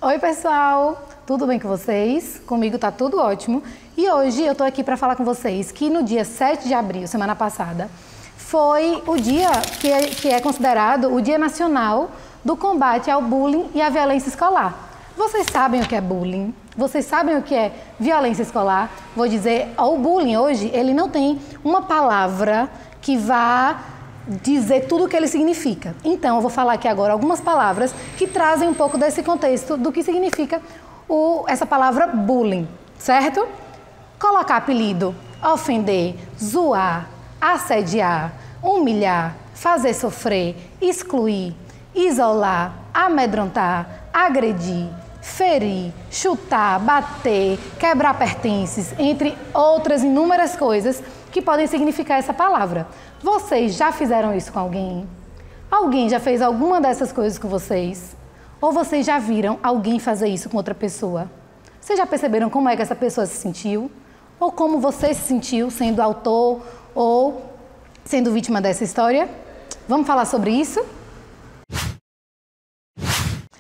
Oi pessoal, tudo bem com vocês? Comigo tá tudo ótimo. E hoje eu tô aqui para falar com vocês que no dia 7 de abril, semana passada, foi o dia que é considerado o Dia Nacional do Combate ao Bullying e à Violência Escolar. Vocês sabem o que é bullying? Vocês sabem o que é violência escolar? Vou dizer, o bullying hoje, ele não tem uma palavra que vá dizer tudo o que ele significa. Então, eu vou falar aqui agora algumas palavras que trazem um pouco desse contexto do que significa essa palavra bullying, certo? Colocar apelido, ofender, zoar, assediar, humilhar, fazer sofrer, excluir, isolar, amedrontar, agredir, ferir, chutar, bater, quebrar pertences, entre outras inúmeras coisas que podem significar essa palavra. Vocês já fizeram isso com alguém? Alguém já fez alguma dessas coisas com vocês? Ou vocês já viram alguém fazer isso com outra pessoa? Vocês já perceberam como é que essa pessoa se sentiu? Ou como você se sentiu sendo autor ou sendo vítima dessa história? Vamos falar sobre isso?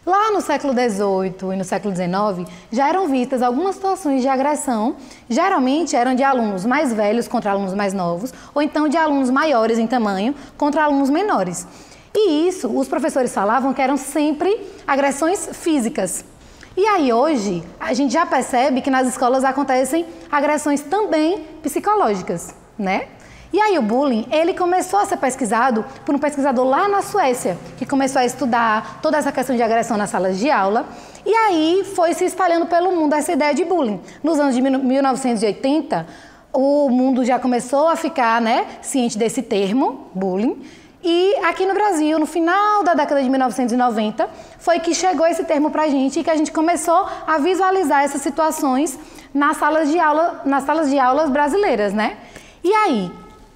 Lá no século XVIII e no século XIX, já eram vistas algumas situações de agressão, geralmente eram de alunos mais velhos contra alunos mais novos, ou então de alunos maiores em tamanho contra alunos menores. E isso, os professores falavam que eram sempre agressões físicas. E aí hoje, a gente já percebe que nas escolas acontecem agressões também psicológicas, né? E aí o bullying, ele começou a ser pesquisado por um pesquisador lá na Suécia, que começou a estudar toda essa questão de agressão nas salas de aula, e aí foi se espalhando pelo mundo essa ideia de bullying. Nos anos de 1980, o mundo já começou a ficar, ciente desse termo, bullying, e aqui no Brasil, no final da década de 1990, foi que chegou esse termo pra gente e que a gente começou a visualizar essas situações nas salas de aulas brasileiras, né? E aí,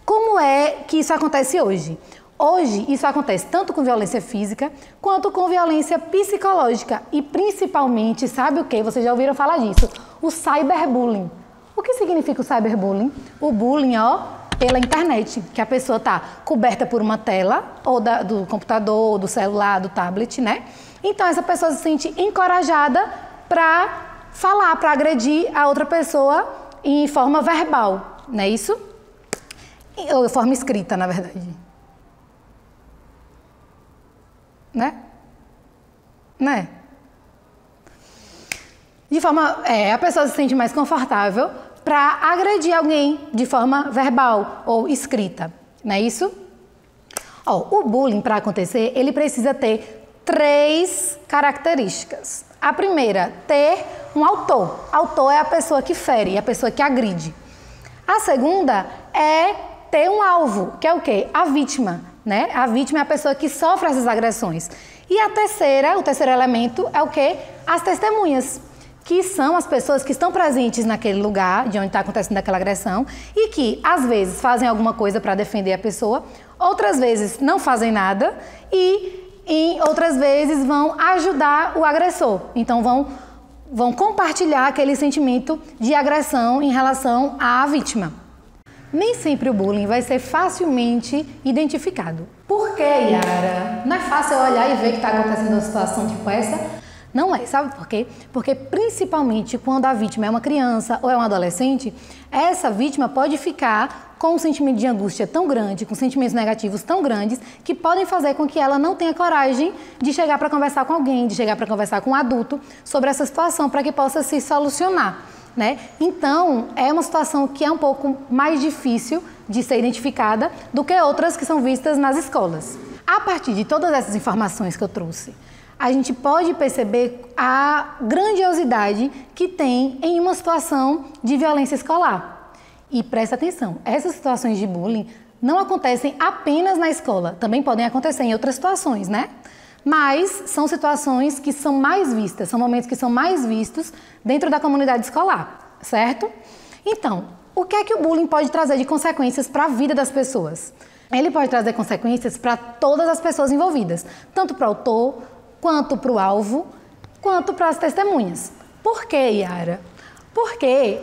como é que isso acontece hoje? Hoje, isso acontece tanto com violência física quanto com violência psicológica e principalmente, sabe o que? Vocês já ouviram falar disso? O cyberbullying. O que significa o cyberbullying? O bullying, pela internet, que a pessoa está coberta por uma tela, ou do computador, do celular, do tablet, né? Então, essa pessoa se sente encorajada para falar, para agredir a outra pessoa em forma verbal, não é isso? Ou de forma escrita, na verdade. Né? De forma... a pessoa se sente mais confortável para agredir alguém de forma verbal ou escrita. Não é isso? O bullying, para acontecer, ele precisa ter 3 características. A primeira, ter um autor. Autor é a pessoa que fere, a pessoa que agride. A segunda é ter um alvo, que é o quê? A vítima, né? A vítima é a pessoa que sofre essas agressões. E o terceiro elemento é o quê? As testemunhas, que são as pessoas que estão presentes naquele lugar de onde está acontecendo aquela agressão e que, às vezes, fazem alguma coisa para defender a pessoa, outras vezes não fazem nada e, em outras vezes, vão ajudar o agressor. Então, vão compartilhar aquele sentimento de agressão em relação à vítima. Nem sempre o bullying vai ser facilmente identificado. Por quê, Yara? Não é fácil eu olhar e ver que está acontecendo uma situação tipo essa? Não é, sabe por quê? Porque principalmente quando a vítima é uma criança ou é um adolescente, essa vítima pode ficar com um sentimento de angústia tão grande, com sentimentos negativos tão grandes, que podem fazer com que ela não tenha coragem de chegar para conversar com alguém, de chegar para conversar com um adulto sobre essa situação, para que possa se solucionar. Né? Então, é uma situação que é um pouco mais difícil de ser identificada do que outras que são vistas nas escolas. A partir de todas essas informações que eu trouxe, a gente pode perceber a grandiosidade que tem em uma situação de violência escolar. E presta atenção, essas situações de bullying não acontecem apenas na escola, também podem acontecer em outras situações, né? Mas são situações que são mais vistas, são momentos que são mais vistos dentro da comunidade escolar, certo? Então, o que é que o bullying pode trazer de consequências para a vida das pessoas? Ele pode trazer consequências para todas as pessoas envolvidas, tanto para o autor, quanto para o alvo, quanto para as testemunhas. Por quê, Yara? Porque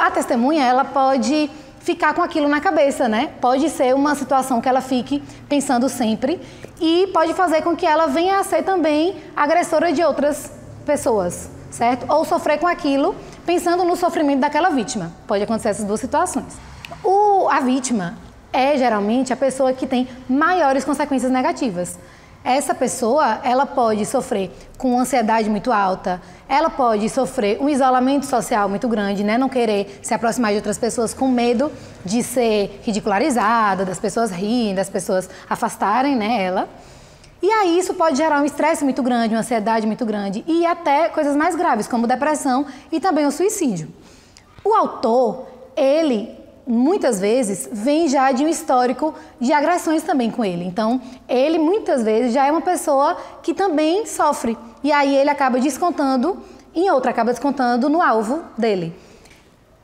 a testemunha, ela pode ficar com aquilo na cabeça, né? Pode ser uma situação que ela fique pensando sempre e pode fazer com que ela venha a ser também agressora de outras pessoas, certo? Ou sofrer com aquilo pensando no sofrimento daquela vítima. Pode acontecer essas duas situações. A vítima é geralmente a pessoa que tem maiores consequências negativas. Essa pessoa, ela pode sofrer com ansiedade muito alta, ela pode sofrer um isolamento social muito grande, né? Não querer se aproximar de outras pessoas com medo de ser ridicularizada, das pessoas rirem, das pessoas afastarem, né, ela. E aí isso pode gerar um estresse muito grande, uma ansiedade muito grande e até coisas mais graves, como depressão e também o suicídio. O autor, ele muitas vezes vem já de um histórico de agressões também com ele. Então, ele muitas vezes já é uma pessoa que também sofre. E aí ele acaba descontando em outra, acaba descontando no alvo dele.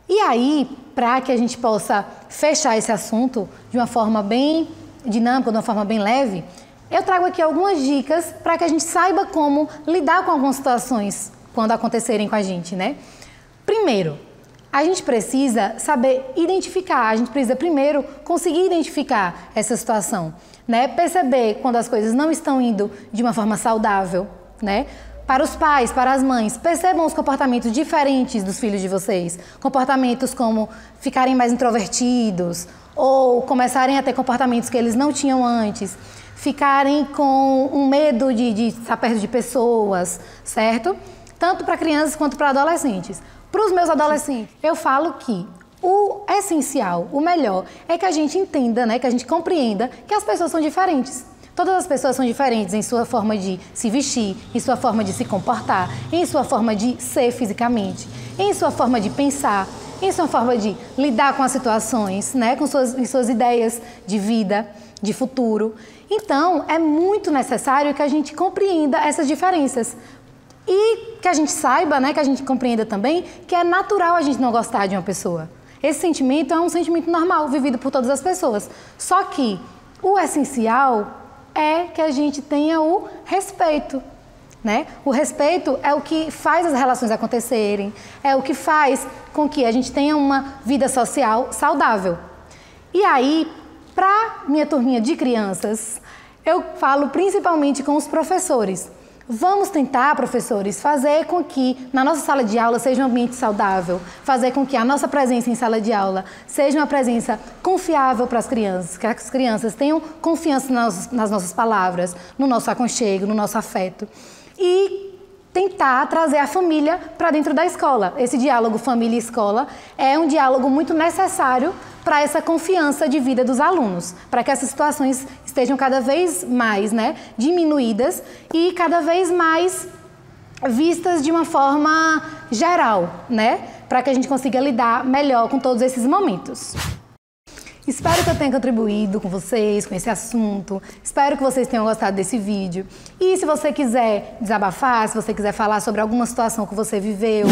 E aí, para que a gente possa fechar esse assunto de uma forma bem dinâmica, de uma forma bem leve, eu trago aqui algumas dicas para que a gente saiba como lidar com algumas situações quando acontecerem com a gente, né? Primeiro, a gente precisa saber identificar, a gente precisa primeiro conseguir identificar essa situação, né? Perceber quando as coisas não estão indo de uma forma saudável, né? Para os pais, para as mães, percebam os comportamentos diferentes dos filhos de vocês. Comportamentos como ficarem mais introvertidos ou começarem a ter comportamentos que eles não tinham antes. Ficarem com um medo de estar perto de pessoas, certo? Tanto para crianças quanto para adolescentes. Para os meus adolescentes, eu falo que o essencial, o melhor, é que a gente entenda, né, que a gente compreenda que as pessoas são diferentes. Todas as pessoas são diferentes em sua forma de se vestir, em sua forma de se comportar, em sua forma de ser fisicamente, em sua forma de pensar, em sua forma de lidar com as situações, né, com suas ideias de vida, de futuro. Então, é muito necessário que a gente compreenda essas diferenças. E que a gente saiba, né, que a gente compreenda também que é natural a gente não gostar de uma pessoa. Esse sentimento é um sentimento normal, vivido por todas as pessoas. Só que o essencial é que a gente tenha o respeito, né? O respeito é o que faz as relações acontecerem, é o que faz com que a gente tenha uma vida social saudável. E aí, para minha turminha de crianças, eu falo principalmente com os professores. Vamos tentar, professores, fazer com que na nossa sala de aula seja um ambiente saudável, fazer com que a nossa presença em sala de aula seja uma presença confiável para as crianças, que as crianças tenham confiança nas nossas palavras, no nosso aconchego, no nosso afeto. E tentar trazer a família para dentro da escola. Esse diálogo família e escola é um diálogo muito necessário para essa confiança de vida dos alunos, para que essas situações estejam cada vez mais, né, diminuídas e cada vez mais vistas de uma forma geral, né, para que a gente consiga lidar melhor com todos esses momentos. Espero que eu tenha contribuído com vocês, com esse assunto. Espero que vocês tenham gostado desse vídeo. E se você quiser desabafar, se você quiser falar sobre alguma situação que você viveu,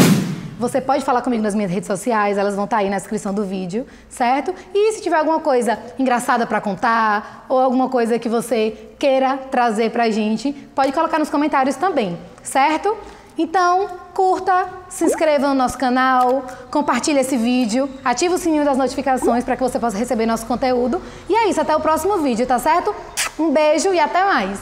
você pode falar comigo nas minhas redes sociais, elas vão estar aí na descrição do vídeo, certo? E se tiver alguma coisa engraçada para contar ou alguma coisa que você queira trazer pra gente, pode colocar nos comentários também, certo? Então, curta, se inscreva no nosso canal, compartilhe esse vídeo, ative o sininho das notificações para que você possa receber nosso conteúdo. E é isso, até o próximo vídeo, tá certo? Um beijo e até mais!